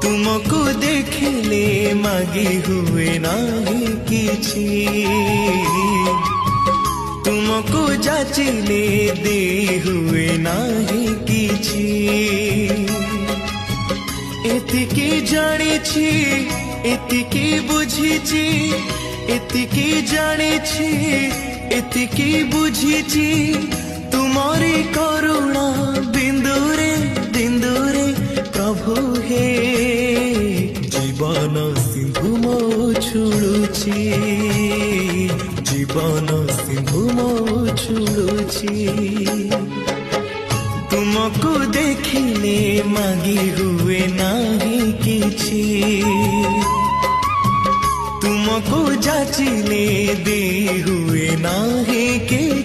तुमको देखिले मागी हुए नाही किछि, तुमको जाचिले दे हुए नाही किछि। एतिकी जानिछि एतिकी बुझिछि, एतिकी जानिछि एतिकी बुझिछि, तुमरी करुणा बिंदुरे बिंदुरे प्रभु हे। जीवन सिंधु मो छुड़ुछि, जीवन सिंधु मो छुड़ुछि। तुमको देखिले मागी हुए नाही किछि, तुमको जाचिले दे हुए नाही किछि।